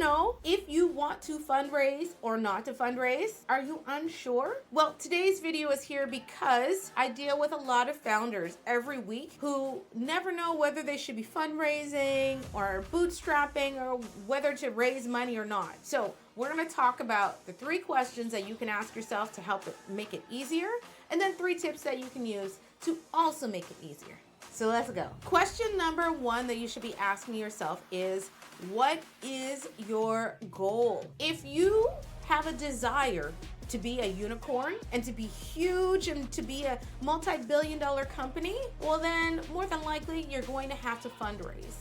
know if you want to fundraise or not to fundraise? Are you unsure? Well, today's video is here because I deal with a lot of founders every week who never know whether they should be fundraising or bootstrapping or whether to raise money or not. So we're going to talk about the 3 questions that you can ask yourself to help make it easier, and then 3 tips that you can use to also make it easier. So let's go. Question number 1 that you should be asking yourself is, what is your goal? If you have a desire to be a unicorn and to be huge and to be a multi-billion-dollar company, well then more than likely you're going to have to fundraise.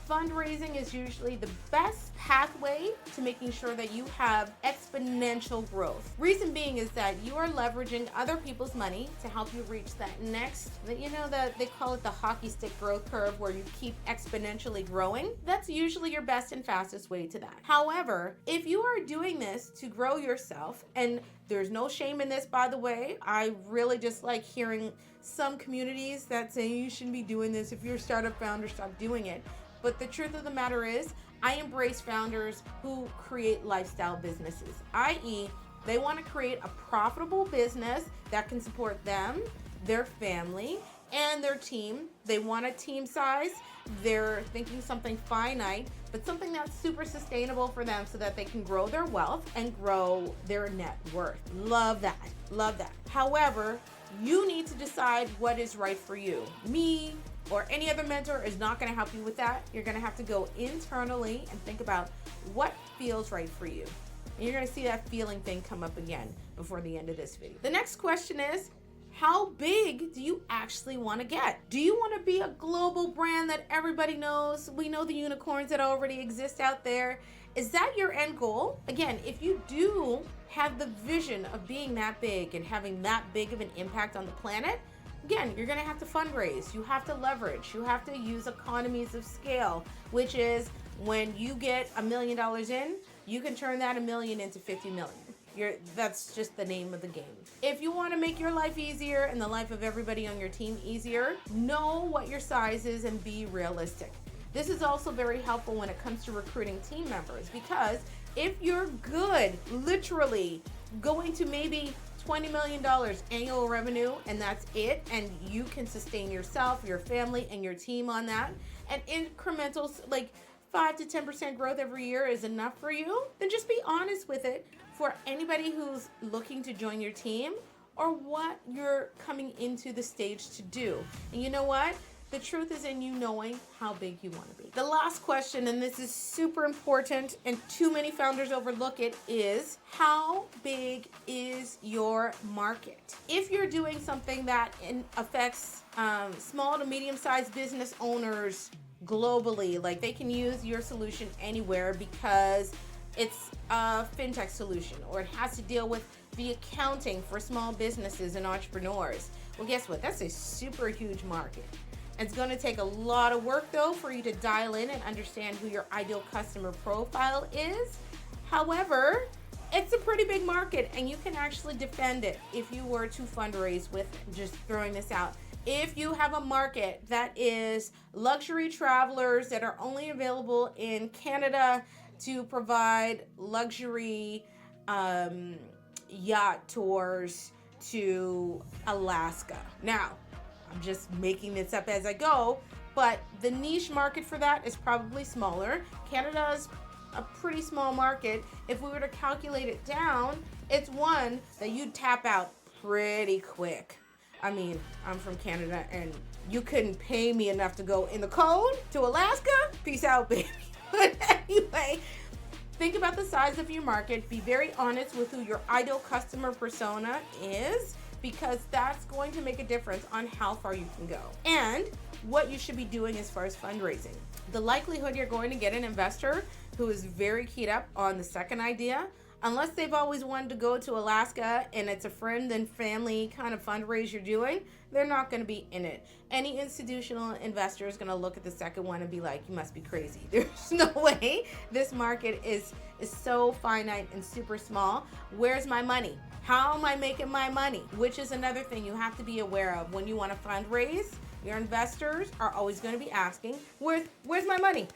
Fundraising is usually the best pathway to making sure that you have exponential growth. Reason being is that you are leveraging other people's money to help you reach that next, that they call it the hockey stick growth curve, where you keep exponentially growing. That's usually your best and fastest way to that. However, if you are doing this to grow yourself, and there's no shame in this, by the way, I really just like hearing some communities that say you shouldn't be doing this. If you're a startup founder, stop doing it. But the truth of the matter is, I embrace founders who create lifestyle businesses, i.e., they want to create a profitable business that can support them, their family, and their team. They want a team size. They're thinking something finite, but something that's super sustainable for them so that they can grow their wealth and grow their net worth. Love that. Love that. However, you need to decide what is right for you. Me or any other mentor is not going to help you with that. You're going to have to go internally and think about what feels right for you. And you're going to see that feeling thing come up again before the end of this video. The next question is, how big do you actually want to get? Do you want to be a global brand that everybody knows? We know the unicorns that already exist out there. Is that your end goal? Again, if you do have the vision of being that big and having that big of an impact on the planet, again, you're going to have to fundraise. You have to leverage. You have to use economies of scale, which is when you get $1 million in, you can turn that $1 million into 50 million. That's just the name of the game. If you want to make your life easier and the life of everybody on your team easier, know what your size is and be realistic. This is also very helpful when it comes to recruiting team members, because if you're good, literally going to maybe $20 million annual revenue and that's it, and you can sustain yourself, your family, and your team on that, and incremental like 5 to 10% growth every year is enough for you, then just be honest with it for anybody who's looking to join your team or what you're coming into the stage to do. And you know what? The truth is in you knowing how big you want to be. The last question, and this is super important and too many founders overlook it, is how big is your market? If you're doing something that affects small to medium-sized business owners globally, like they can use your solution anywhere because it's a fintech solution, or it has to deal with the accounting for small businesses and entrepreneurs. Well, guess what? That's a super huge market. It's going to take a lot of work, though, for you to dial in and understand who your ideal customer profile is. However, it's a pretty big market, and you can actually defend it if you were to fundraise with, just throwing this out. If you have a market that is luxury travelers that are only available in Canada to provide luxury yacht tours to Alaska. Now, I'm just making this up as I go, but the niche market for that is probably smaller. Canada is a pretty small market. If we were to calculate it down, it's one that you'd tap out pretty quick. I mean, I'm from Canada and you couldn't pay me enough to go in the cold to Alaska. Peace out, baby. But anyway, think about the size of your market. Be very honest with who your ideal customer persona is, because that's going to make a difference on how far you can go and what you should be doing as far as fundraising. The likelihood you're going to get an investor who is very keyed up on the second idea, unless they've always wanted to go to Alaska and it's a friend and family kind of fundraise you're doing, they're not going to be in it. Any institutional investor is going to look at the second one and be like, you must be crazy. There's no way. This market is so finite and super small. Where's my money? How am I making my money? Which is another thing you have to be aware of when you want to fundraise. Your investors are always going to be asking, where's my money?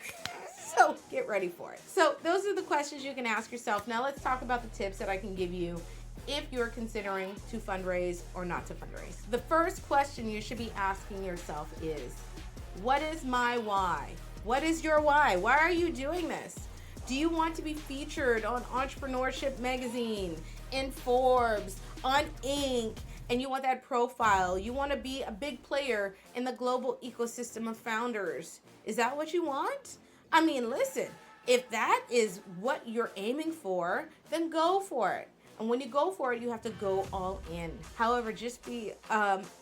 So get ready for it. So those are the questions you can ask yourself. Now let's talk about the tips that I can give you if you're considering to fundraise or not to fundraise. The first question you should be asking yourself is, what is my why? What is your why? Why are you doing this? Do you want to be featured on Entrepreneurship Magazine, in Forbes, on Inc., and you want that profile? You want to be a big player in the global ecosystem of founders. Is that what you want? I mean, listen, if that is what you're aiming for, then go for it. And when you go for it, you have to go all in. However, just be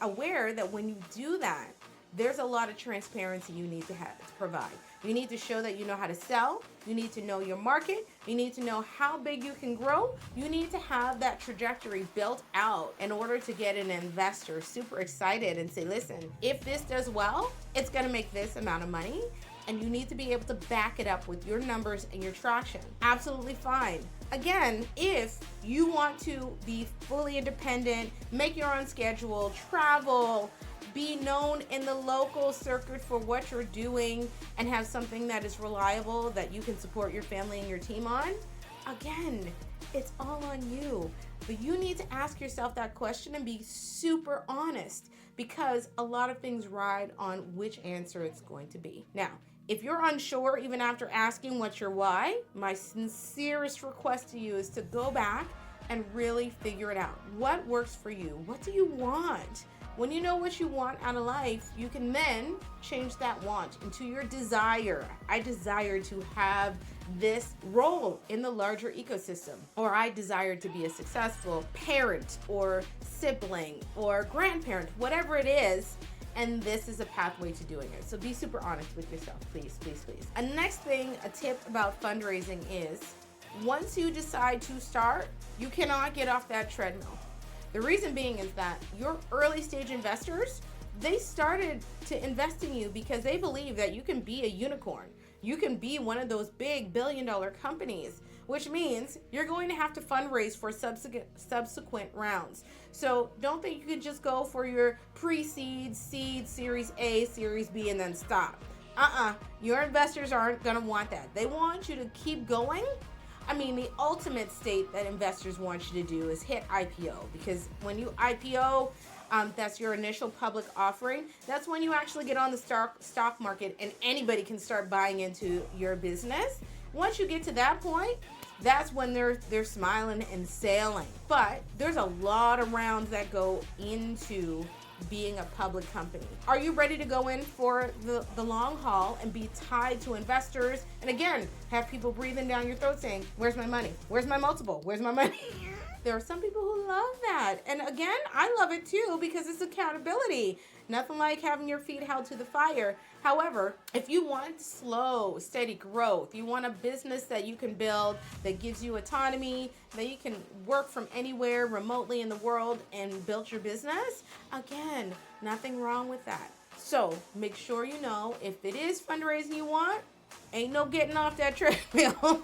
aware that when you do that, there's a lot of transparency you need to provide. You need to show that you know how to sell. You need to know your market. You need to know how big you can grow. You need to have that trajectory built out in order to get an investor super excited and say, listen, if this does well, it's going to make this amount of money. And you need to be able to back it up with your numbers and your traction. Absolutely fine. Again, if you want to be fully independent, make your own schedule, travel, be known in the local circuit for what you're doing, and have something that is reliable that you can support your family and your team on, again, it's all on you. But you need to ask yourself that question and be super honest, because a lot of things ride on which answer it's going to be. Now, if you're unsure, even after asking what's your why, my sincerest request to you is to go back and really figure it out. What works for you? What do you want? When you know what you want out of life, you can then change that want into your desire. I desire to have this role in the larger ecosystem, or I desire to be a successful parent or sibling or grandparent, whatever it is. And this is a pathway to doing it. So be super honest with yourself, please, please, please. A next thing, a tip about fundraising is, once you decide to start, you cannot get off that treadmill. The reason being is that your early stage investors, they started to invest in you because they believe that you can be a unicorn. You can be one of those big billion-dollar companies, which means you're going to have to fundraise for subsequent rounds. So don't think you can just go for your pre-seed, seed, Series A, Series B, and then stop. Your investors aren't going to want that. They want you to keep going. I mean, the ultimate state that investors want you to do is hit IPO, because when you IPO, that's your initial public offering. That's when you actually get on the stock market and anybody can start buying into your business. Once you get to that point, that's when they're smiling and sailing. But there's a lot of rounds that go into being a public company. Are you ready to go in for the long haul and be tied to investors? And again, have people breathing down your throat saying, where's my money? Where's my multiple? Where's my money? There are some people who love that. And again, I love it too, because it's accountability. Nothing like having your feet held to the fire. However, if you want slow, steady growth, you want a business that you can build, that gives you autonomy, that you can work from anywhere remotely in the world and build your business, again, nothing wrong with that. So make sure you know, if it is fundraising you want, ain't no getting off that treadmill.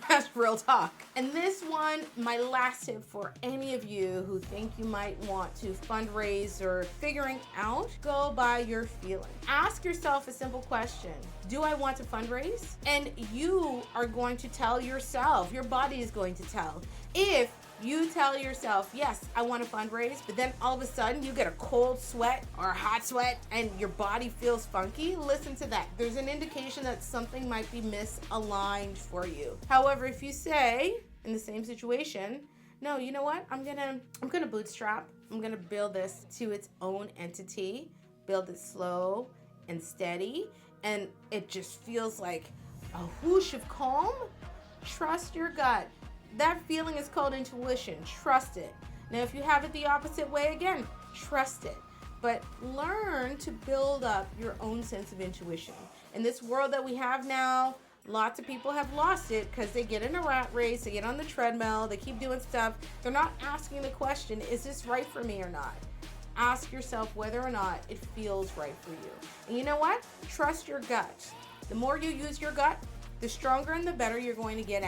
That's real talk. And this one, my last tip for any of you who think you might want to fundraise or figuring out, go by your feeling. Ask yourself a simple question. Do I want to fundraise? And you are going to tell yourself, your body is going to tell. If you tell yourself, yes, I want to fundraise, but then all of a sudden you get a cold sweat or a hot sweat and your body feels funky, listen to that. There's an indication that something might be misaligned for you. However, if you say in the same situation, no, you know what? I'm gonna bootstrap. I'm gonna build this to its own entity, build it slow and steady, and it just feels like a whoosh of calm. Trust your gut. That feeling is called intuition. Trust it. Now, if you have it the opposite way, again, trust it. But learn to build up your own sense of intuition. In this world that we have now, lots of people have lost it because they get in a rat race, they get on the treadmill, they keep doing stuff. They're not asking the question, is this right for me or not? Ask yourself whether or not it feels right for you. And you know what? Trust your gut. The more you use your gut, the stronger and the better you're going to get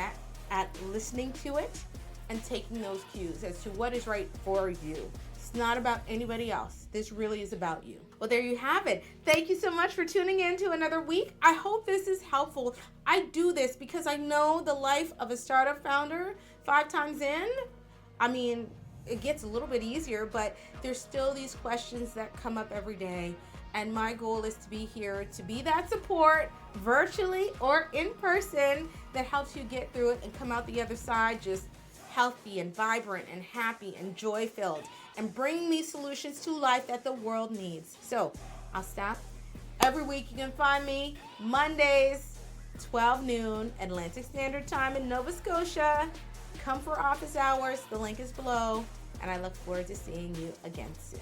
at listening to it and taking those cues as to what is right for you. It's not about anybody else. This really is about you. Well, there you have it. Thank you so much for tuning in to another week. I hope this is helpful. I do this because I know the life of a startup founder 5 times in. I mean, it gets a little bit easier, but there's still these questions that come up every day. And my goal is to be here to be that support virtually or in person that helps you get through it and come out the other side just healthy and vibrant and happy and joy-filled and bring these solutions to life that the world needs. So I'll stop. Every week you can find me Mondays, 12 noon, Atlantic Standard Time in Nova Scotia. Come for office hours. The link is below. And I look forward to seeing you again soon.